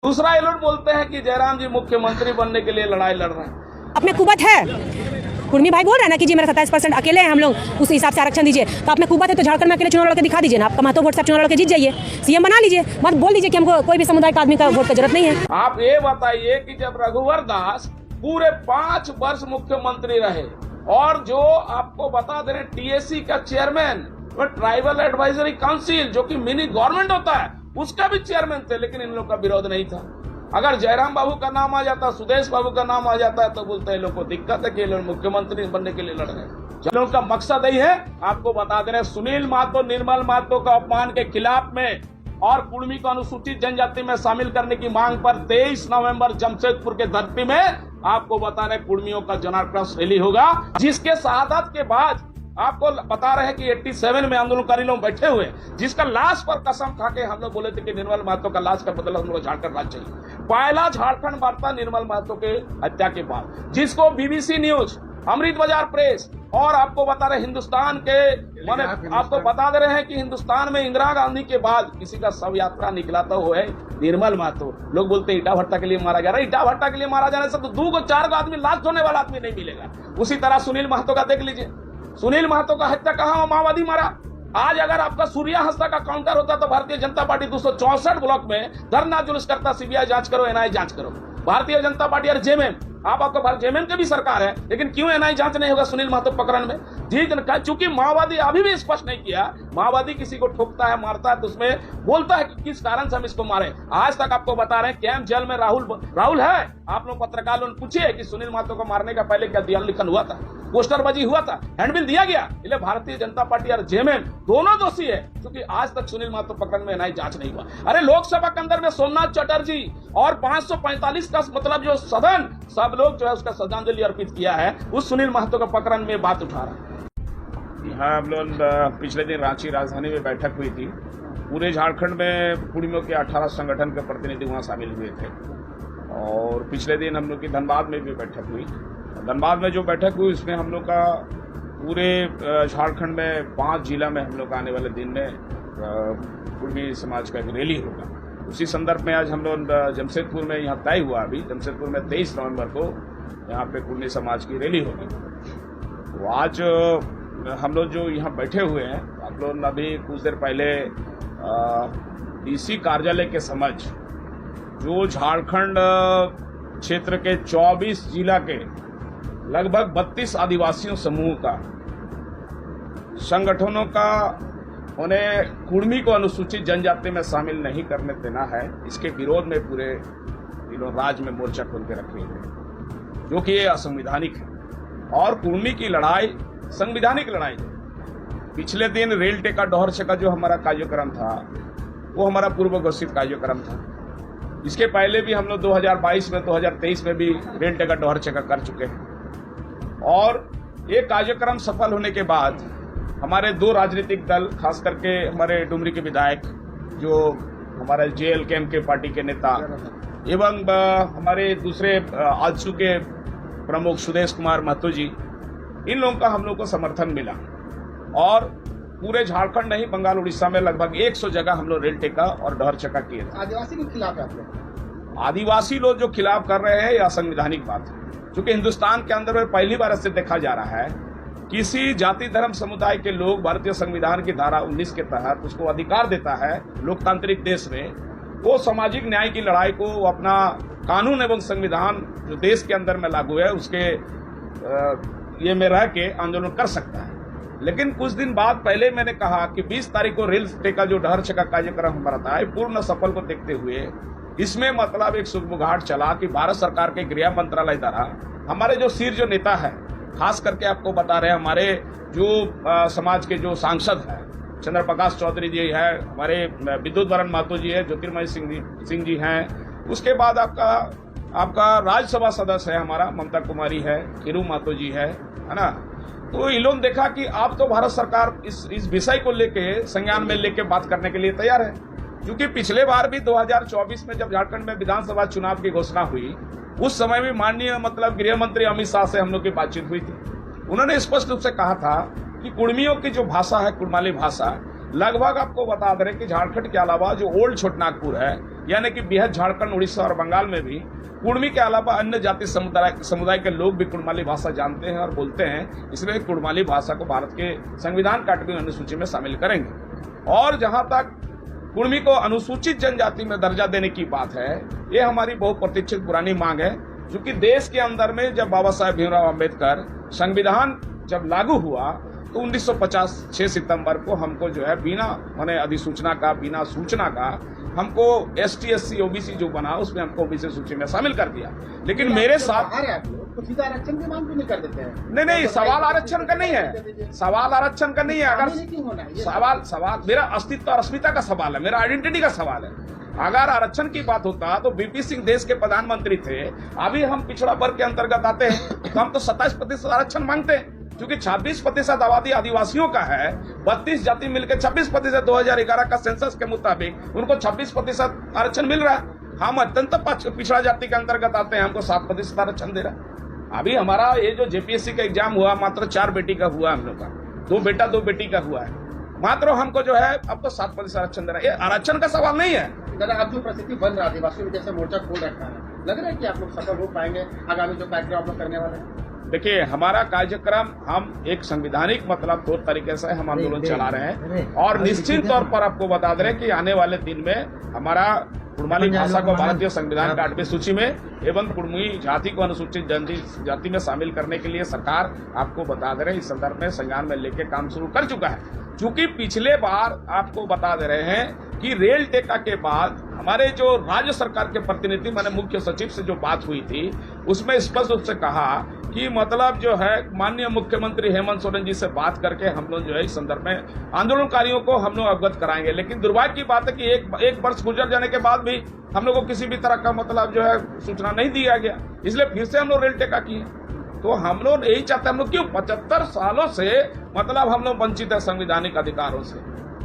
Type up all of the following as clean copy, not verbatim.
दूसरा ये लोग बोलते हैं कि जयराम जी मुख्यमंत्री बनने के लिए लड़ाई लड़ रहे हैं। अब में कुबत है, कुर्मी भाई बोल रहे हैं ना कि जी मेरा 27% अकेले हैं हम लोग, उस हिसाब से आरक्षण दीजिए। तो आप में कुबत है तो झारखंड में अकेले चुनाव लड़के दिखा दीजिए ना, आपका महतो वोट से चुनाव लड़के जीत जाइए, सीएम बना लीजिए। मत बोल दीजिए कि हमको कोई भी समुदाय का आदमी का वोट की जरूरत नहीं है। आप ये बताइए कि जब रघुवर दास पूरे 5 वर्ष मुख्यमंत्री रहे और जो आपको बता दे रहे टीएससी का चेयरमैन और ट्राइबल एडवाइजरी काउंसिल जो कि मिनी गवर्नमेंट होता है उसका भी चेयरमैन थे, लेकिन इन लोग का विरोध नहीं था। अगर जयराम बाबू का नाम आ जाता, सुदेश बाबू का नाम आ जाता है तो बोलते हैं लोग को दिक्कत है कि लोग मुख्यमंत्री बनने के लिए लड़ रहे हैं। जिन लोगों का मकसद यही है, आपको बता दे रहे सुनील महतो, निर्मल महतो का अपमान के खिलाफ में और कुर्मी को अनुसूचित जनजाति में शामिल करने की मांग पर 23 नवंबर जमशेदपुर के धरती में आपको बता रहे कुर्मियों का जनाक्रोश रैली होगा, जिसके शहादत के बाद आपको बता रहे हैं कि 87 में आंदोलनकारी लोग बैठे हुए, जिसका लाश पर कसम खा के हम लोग बोले थे कि निर्मल महतो का लाश का बदला हम लोग झारखंड राज्य चाहिए। पहला झारखंड वार्ता निर्मल महतो के हत्या के बाद, जिसको बीबीसी न्यूज, अमृत बाजार प्रेस और आपको बता रहे हिंदुस्तान के माने आपको बता दे रहे हैं कि हिंदुस्तान में इंदिरा गांधी के बाद किसी का शव यात्रा निकला तो वो है निर्मल महतो। लोग बोलते हैं ईटा भट्टा के लिए मारा गया। ईटा भट्टा के लिए मारा जाने से तो 2-4 आदमी लाश धोने वाला आदमी नहीं मिलेगा। उसी तरह सुनील महतो का देख लीजिए, सुनील महतो का हत्या कहाँ माओवादी मारा। आज अगर आपका सूर्या हंसदा का काउंटर होता तो भारतीय जनता पार्टी 264 ब्लॉक में धरना जुलूस करता, सीबीआई जांच करो, एनआईए जांच करो। भारतीय जनता पार्टी और जेएमएम, आपको जेएमएम की भी सरकार है, लेकिन क्यों एनआईए जांच नहीं होगा सुनील महतो प्रकरण में? जी, चूंकि माओवादी अभी भी स्पष्ट नहीं किया, माओवादी किसी को ठोकता है, मारता है तो उसमें बोलता है कि किस कारण से हम इसको मारे। आज तक आपको बता रहे हैं कैंप जेल में राहुल है। आप लोग पत्रकार लोग पूछिए कि सुनील महतो को मारने का पहले क्या दियाल लिखन हुआ था, पोस्टरबाजी हुआ था, हैंडबिल दिया गया। इसलिए भारतीय जनता पार्टी और जेएमएम दोनों दोषी है, क्योंकि आज तक सुनील महतो प्रकरण में एनआईए जांच नहीं हुआ। अरे लोकसभा के अंदर में सोमनाथ चटर्जी और 545 का मतलब जो सदन, सब लोग जो है उसका श्रद्धांजलि अर्पित किया है, उस सुनील महतो का प्रकरण में बात उठा रहा है। यहाँ हम लोग पिछले दिन रांची राजधानी में बैठक हुई थी। पूरे झारखंड में कुर्मियों के 18 संगठन के प्रतिनिधि वहाँ शामिल हुए थे और पिछले दिन हम लोग की धनबाद में भी बैठक हुई। धनबाद में जो बैठक हुई उसमें हम लोग का पूरे झारखंड में 5 जिला में हम लोग आने वाले दिन में कुर्मी समाज का एक रैली होगा। उसी संदर्भ में आज हम लोग जमशेदपुर में यहाँ तय हुआ, अभी जमशेदपुर में 23 नवंबर को यहाँ पे कुर्मी समाज की रैली होगी। तो आज हम लोग जो यहाँ बैठे हुए हैं, आप लोग अभी कुछ देर पहले डीसी कार्यालय के समझ जो झारखंड क्षेत्र के 24 जिला के लगभग 32 आदिवासियों समूह का संगठनों का उन्हें कुर्मी को अनुसूचित जनजाति में शामिल नहीं करने देना है, इसके विरोध में पूरे राज्य में मोर्चा खोल के रखे हुए, जो कि ये असंवैधानिक है और कुर्मी की लड़ाई संवैधानिक लड़ाई है। पिछले दिन रेल टेका डोहर छका जो हमारा कार्यक्रम था वो हमारा पूर्व घोषित कार्यक्रम था। इसके पहले भी हम लोग 2022 में 2023 में भी रेल टेका डोहर छका कर चुके हैं और ये कार्यक्रम सफल होने के बाद हमारे 2 राजनीतिक दल, खास करके हमारे डुमरी के विधायक जो हमारे जेएलकेएम के पार्टी के नेता एवं हमारे दूसरे आजसू के प्रमुख सुदेश कुमार महतो जी, इन लोगों का हम लोग को समर्थन मिला और पूरे झारखंड नहीं बंगाल उड़ीसा में लगभग 100 जगह हम लोग रेल टेका और डहर चक्का किए थे। आदिवासी के खिलाफ है आप लोग? आदिवासी लोग जो खिलाफ कर रहे हैं यह असंवैधानिक बात है, क्योंकि हिंदुस्तान के अंदर में पहली बार ऐसे देखा जा रहा है किसी जाति धर्म समुदाय के लोग भारतीय संविधान की धारा 19 के तहत उसको अधिकार देता है लोकतांत्रिक देश में, वो सामाजिक न्याय की लड़ाई को अपना कानून एवं संविधान जो देश के अंदर में लागू है उसके ये में रह के आंदोलन कर सकता है। लेकिन कुछ दिन बाद पहले मैंने कहा कि 20 तारीख को रेल टेका जो डहर छका कार्यक्रम हमारा था पूर्ण सफल को देखते हुए इसमें मतलब एक सुगबुगाहट चला कि भारत सरकार के गृह मंत्रालय द्वारा हमारे जो शीर्ष जो नेता है, खास करके आपको बता रहे हैं हमारे जो समाज के जो सांसद है चंद्र प्रकाश चौधरी जी है, हमारे विद्युत वरण महतो जी है, ज्योतिर्मय सिंह जी हैं, उसके बाद आपका राज्यसभा सदस्य है हमारा ममता कुमारी है, खीरू महतो जी है ना। तो इन लोगों ने देखा कि आप तो भारत सरकार इस विषय को लेके संज्ञान में लेके बात करने के लिए तैयार है, क्योंकि पिछले बार भी 2024 में जब झारखंड में विधानसभा चुनाव की घोषणा हुई उस समय भी माननीय मतलब गृह मंत्री अमित शाह से हम लोग की बातचीत हुई थी। उन्होंने स्पष्ट रूप से कहा था कि कुर्मियों की जो भाषा है कुर्माली भाषा, लगभग आपको बता दे रहे कि झारखंड के अलावा जो ओल्ड छोटनागपुर है यानी कि बिहार, झारखंड, उड़ीसा और बंगाल में भी कुड़मी के अलावा अन्य जाति समुदाय के लोग भी कुड़माली भाषा जानते हैं और बोलते हैं। इसलिए कुड़माली भाषा को भारत के संविधान का 8वीं अनुसूची में शामिल करेंगे। और जहां तक कुड़मी को अनुसूचित जनजाति में दर्जा देने की बात है, ये हमारी बहुप्रतीक्षित पुरानी मांग है। क्योंकि देश के अंदर में जब बाबा साहेब भीमराव अम्बेडकर संविधान जब लागू हुआ तो 1950 6 सितंबर को हमको जो है बिना माने अधिसूचना का, बिना सूचना का हमको ST SC OBC जो बना उसमें हमको OBC सूची में शामिल कर दिया। लेकिन मेरे साथ तो सीधा आरक्षण की मांग क्यों नहीं कर देते हैं? नहीं, सवाल आरक्षण का नहीं है, सवाल आरक्षण का नहीं है। अगर सवाल मेरा अस्तित्व और अस्मिता का सवाल है, मेरा आइडेंटिटी का सवाल है। अगर आरक्षण की बात होता तो VP सिंह देश के प्रधानमंत्री थे, अभी हम पिछड़ा वर्ग के अंतर्गत आते हैं तो हम तो 27% आरक्षण मांगते हैं। क्योंकि 26% आबादी आदिवासियों का है, 32 जाति मिलकर 26%, 2011 का सेंसस के मुताबिक उनको 26% आरक्षण मिल रहा है। हम अत्यंत पिछड़ा जाति के अंतर्गत आते हैं, हमको 7% आरक्षण दे रहा है। अभी हमारा ये जो JPSC का एग्जाम हुआ मात्र 4 बेटी का हुआ, हम लोग का 2 बेटा 2 बेटी का हुआ है, मात्र हमको जो है अब तो 7% आरक्षण दे रहा है। ये आरक्षण का सवाल नहीं है। दादा, अब जो परिस्थिति बन रहा है, आदिवासियों ने जैसे मोर्चा खोल रखा है, लग रहा है कि आप लोग सफल हो पाएंगे आगामी जो कार्यक्रम आप लोग करने वाले हैं? देखिए, हमारा कार्यक्रम हम एक संवैधानिक मतलब तौर तरीके से हम आंदोलन चला रहे हैं और निश्चित तौर पर आपको बता दे रहे हैं कि आने वाले दिन में हमारा कुड़माली भाषा को भारतीय संविधान का 8वीं सूची में एवं कुड़मी जाति को अनुसूचित जनजाति में शामिल करने के लिए सरकार आपको बता दे रहे हैं, इस संदर्भ में संज्ञान में लेके काम शुरू कर चुका है। चूंकि पिछले बार आपको बता दे रहे हैं कि रेल टेका के बाद हमारे जो राज्य सरकार के प्रतिनिधि माने मुख्य सचिव से जो बात हुई थी उसमें स्पष्ट रूप से कहा कि मतलब जो है माननीय मुख्यमंत्री हेमंत सोरेन जी से बात करके हम लोग जो है इस संदर्भ में आंदोलनकारियों को हम लोग अवगत कराएंगे। लेकिन दुर्भाग्य की बात है कि एक वर्ष गुजर जाने के बाद भी हम लोग को किसी भी तरह का मतलब जो है सूचना नहीं दिया गया, इसलिए फिर से हम लोग रेल टेका किए। तो हम लोग यही चाहते हैं, हम लोग क्यों 75 सालों से मतलब हम लोग वंचित है संवैधानिक अधिकारों से,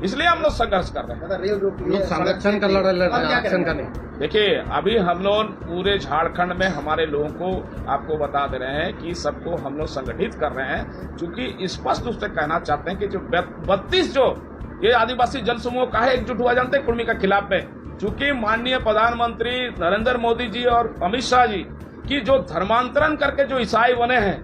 इसलिए हम लोग संघर्ष कर रहे हैं। रेल रोक संरक्षण का लड़ रहे हैं, आरक्षण का नहीं। देखिए, अभी हम लोग पूरे झारखंड में हमारे लोगों को आपको बता दे रहे हैं कि सबको हम लोग संगठित कर रहे हैं। क्योंकि स्पष्ट रूप से कहना चाहते हैं कि जो 32 जो ये आदिवासी जनसमूह का है एकजुट हुआ जानते हैं कुड़मी के खिलाफ में। चूंकि माननीय प्रधानमंत्री नरेंद्र मोदी जी और अमित शाह जी की जो धर्मांतरण करके जो ईसाई बने हैं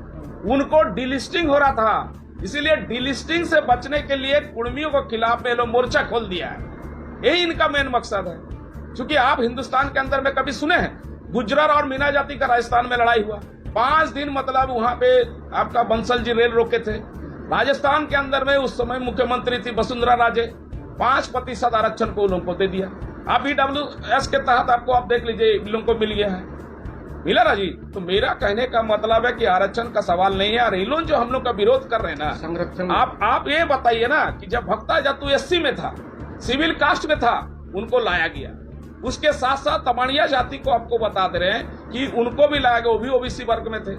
उनको डिलिस्टिंग हो रहा था, इसीलिए डिलिस्टिंग से बचने के लिए कुड़मियों के खिलाफ में लोग मोर्चा खोल दिया है। यही इनका मेन मकसद है। क्योंकि आप हिंदुस्तान के अंदर में कभी सुने हैं गुर्जर और मीना जाति का राजस्थान में लड़ाई हुआ, 5 दिन मतलब वहां पे आपका बंसल जी रेल रोके थे। राजस्थान के अंदर में उस समय मुख्यमंत्री थी वसुंधरा राजे, 5% आरक्षण को लोगों को दे दिया। आप EWS के तहत आपको आप देख लीजिए लोगों को मिल गया है, मिला ना जी। तो मेरा कहने का मतलब है कि आरक्षण का सवाल नहीं है। और ये लोग जो हम लोग का विरोध कर रहे हैं ना, संरक्षण आप ये बताइए ना कि जब भक्ता जातु SC में था, सिविल कास्ट में था, उनको लाया गया। उसके साथ साथ तमाड़िया जाति को आपको बता दे रहे हैं कि उनको भी लाया गया, वो भी OBC वर्ग में थे।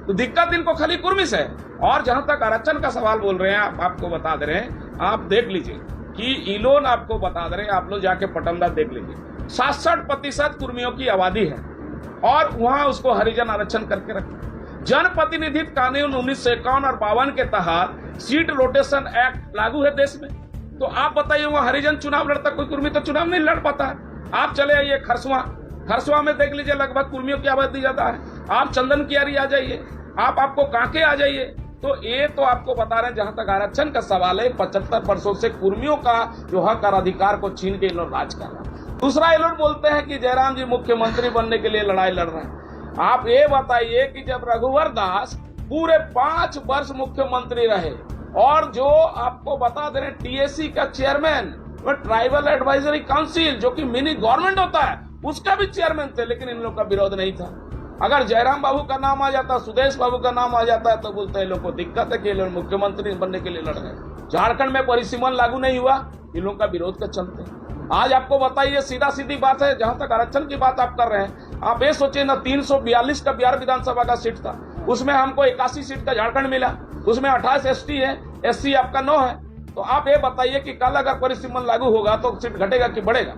तो दिक्कत इनको खाली कुर्मी से है। और जहां तक आरक्षण का सवाल बोल रहे हैं, आपको बता दे रहे हैं, आप देख लीजिए कि इलोन आपको बता दे रहे हैं, आप लोग जाके पटंदा देख लीजिए, 67% कुर्मियों की आबादी है और वहां उसको हरिजन आरक्षण करके रखे। जनप्रतिनिधित्व कानून 1951 और 52 के तहत सीट रोटेशन एक्ट लागू है देश में। तो आप बताइए वहां हरिजन चुनाव लड़ता, कोई कुर्मी तो चुनाव नहीं लड़ पाता है। आप चले आइए खरसवा में देख लीजिए, लगभग कुर्मियों की आबादी ज्यादा है। आप चंदन कियारी आ जाइए, आपको कांके आ जाइए। तो ये तो आपको बता रहे हैं जहां तक आरक्षण का सवाल है, 75 वर्षों से कुर्मियों का जो हक और अधिकार को छीन के इन लोग राज कर रहा है। दूसरा ये लोग बोलते हैं कि जयराम जी मुख्यमंत्री बनने के लिए लड़ाई लड़ रहे हैं। आप ये बताइए कि जब रघुवर दास पूरे 5 वर्ष मुख्यमंत्री रहे और जो आपको बता दे रहे TSC का चेयरमैन, ट्राइबल एडवाइजरी काउंसिल जो कि मिनी गवर्नमेंट होता है, उसका भी चेयरमैन थे, लेकिन इन लोग का विरोध नहीं था। अगर जयराम बाबू का नाम आ जाता, सुदेश बाबू का नाम आ जाता है तो बोलते हैं लोग को दिक्कत है कि ये लोग मुख्यमंत्री बनने के लिए लड़ रहे हैं। झारखंड में परिसीमन लागू नहीं हुआ, इन लोगों का विरोध के चलते। आज आपको बताइए, सीधा सीधी बात है, जहां तक आरक्षण की बात आप कर रहे हैं, आप ये सोचिए ना, 342 का बिहार विधानसभा का सीट था, उसमें हमको 81 सीट का झारखंड मिला, उसमें 28 ST है, SC आपका 9 है। तो आप ये बताइए कि कल अगर परिसीमन लागू होगा तो सीट घटेगा कि बढ़ेगा?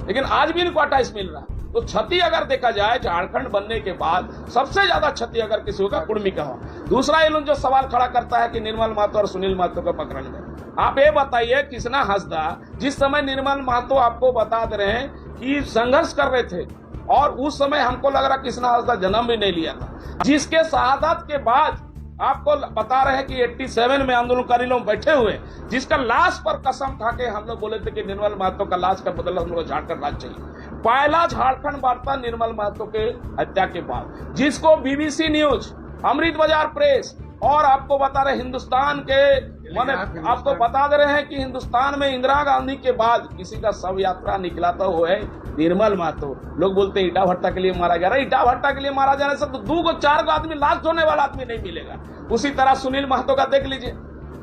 लेकिन आज भी इनको 28 मिल रहा है। तो क्षति अगर देखा जाए झारखंड बनने के बाद सबसे ज्यादा क्षति अगर किसी होगा कुर्मी का हो। दूसरा ये लोग जो सवाल खड़ा करता है कि निर्मल महतो और सुनील महतो को पकड़ने, आप ये बताइए किसना हंसदा जिस समय निर्मल महतो आपको बता दे रहे हैं की संघर्ष कर रहे थे और उस समय हमको लग रहा कृष्णा हंसदा जन्म भी नहीं लिया था, जिसके शहादत के बाद आपको बता रहे हैं कि 87 में आंदोलनकारी लोग बैठे हुए, जिसका लाश पर कसम खा के हम लोग बोले थे कि निर्मल महतो का लाश का बदला हम लोग झारखंड राज्य चाहिए। पहला झारखंड वार्ता निर्मल महतो के हत्या के बाद, जिसको बीबीसी न्यूज, अमृत बाजार प्रेस और आपको बता रहे हिंदुस्तान के मैंने आपको बता दे रहे हैं कि हिंदुस्तान में इंदिरा गांधी के बाद किसी का शव यात्रा निकला तो वो है निर्मल महतो। लोग बोलते हैं ईटा भट्टा के लिए मारा गया। ईटा भट्टा के लिए मारा जाने से तो 2 को 4 को आदमी लाश धोने वाला आदमी नहीं मिलेगा। उसी तरह सुनील महतो का देख लीजिए,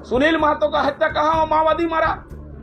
सुनील महतो का हत्या कहाँ माओवादी मारा।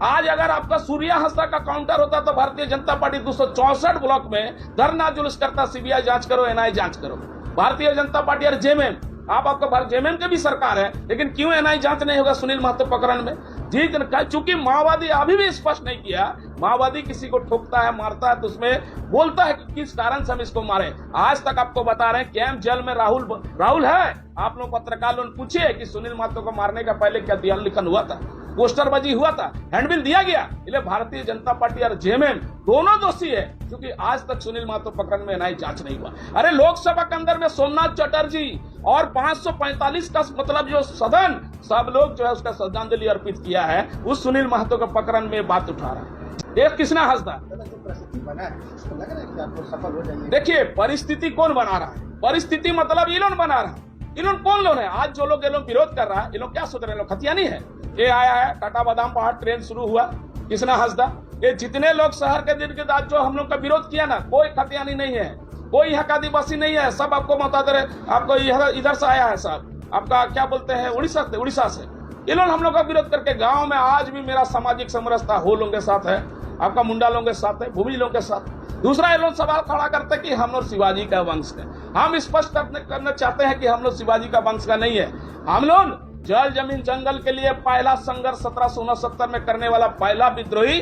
आज अगर आपका सूर्या हंसदा का काउंटर होता तो भारतीय जनता पार्टी 264 ब्लॉक में धरना जुलूस करता, सीबीआई जांच करो, एनआईए जांच करो। भारतीय जनता पार्टी और जेएमएम, आपका जेएमएम की भी सरकार है, लेकिन क्यों एनआईए जांच नहीं होगा सुनील महतो प्रकरण में? ठीक, चूंकि माओवादी अभी भी स्पष्ट नहीं किया। माओवादी किसी को ठोकता है, मारता है तो उसमें बोलता है कि किस कारण से हम इसको मारे। आज तक आपको बता रहे हैं कैंप जेल में राहुल है। आप लोग पत्रकार लोग पूछिए कि सुनील महतो को मारने का पहले क्या दिया लिखन हुआ था, पोस्टरबाजी हुआ था, हैंडबिल दिया गया। इसलिए भारतीय जनता पार्टी और जेएमएम दोनों दोषी है, क्योंकि आज तक सुनील महतो प्रकरण में एनआईए जांच नहीं हुआ। अरे लोकसभा के अंदर में सोमनाथ चटर्जी और 545 का मतलब जो सदन, सब लोग जो है उसका श्रद्धांजलि अर्पित किया है उस सुनील महतो के प्रकरण में बात उठा रहा है। एक कृष्णा हंसदा, देखिए परिस्थिति कौन बना रहा है? परिस्थिति मतलब ये लोग बना रहा है। ये लोग कौन लोग है? आज जो लोग ये लोग विरोध कर रहा है, ये लोग क्या सोच रहे हैं? लोग खतियानी है। ये आया है टाटा बादाम पहाड़ ट्रेन शुरू हुआ, कृष्णा हंसदा, ये जितने लोग शहर के दिन आज जो हम लोग का विरोध किया ना, कोई खतियानी नहीं है, कोई यहाँ का आदिवासी नहीं है। सब आपको बता दे रहे, आपको इधर से आया है, सब आपका क्या बोलते हैं उड़ीसा से। ये लोग हम लोग का विरोध करके गांव में आज भी मेरा सामाजिक समरसता हो लोगों के साथ है, आपका मुंडा लोगों के साथ है, भूमि लोगों के साथ। दूसरा ये लोग सवाल खड़ा करते कि हम लोग शिवाजी का वंश है। हम स्पष्ट करना चाहते हैं कि हम लोग शिवाजी का वंश का नहीं है। हम लोग जल जमीन जंगल के लिए पहला संघर्ष 1769 में करने वाला पहला विद्रोही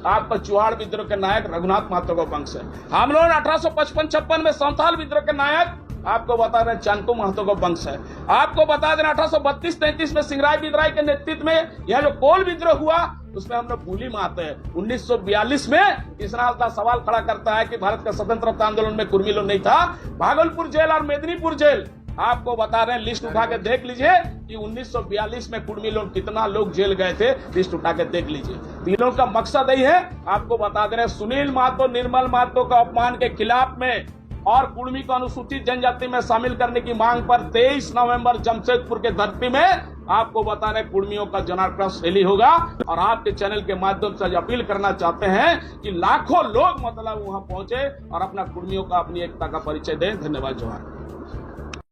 आपका चुहाड़ विद्रोह के नायक रघुनाथ महतो का वंश है। हम लोग 1855-56 में संथाल विद्रोह के नायक आपको बता रहे चांको महतो का वंश है। आपको बता देना 1832-33 में सिंगराय बिदराई के नेतृत्व में यह जो कोल विद्रोह हुआ उसमें हम लोग भूली महतो है। 1942 में कृष्णा हंसदा सवाल खड़ा करता है कि भारत का स्वतंत्रता आंदोलन में कुर्मी लोग नहीं था। भागलपुर जेल और मेदिनीपुर जेल आपको बता रहे हैं, लिस्ट उठा के देख लीजिए कि 1942 में कुर्मी लोग कितना लोग जेल गए थे, लिस्ट उठा के देख लीजिए। तीनों का मकसद यही है, आपको बता दे रहे हैं सुनील महतो निर्मल महतो का अपमान के खिलाफ में और कुर्मी को अनुसूचित जनजाति में शामिल करने की मांग पर 23 नवंबर जमशेदपुर के धरती में आपको बता रहे कुर्मियों का जनाक्रोश रैली होगा। और आपके चैनल के माध्यम से अपील करना चाहते हैं कि लाखों लोग मतलब वहां पहुंचे और अपना कुर्मियों का अपनी एकता का परिचय दें। धन्यवाद। जोहार।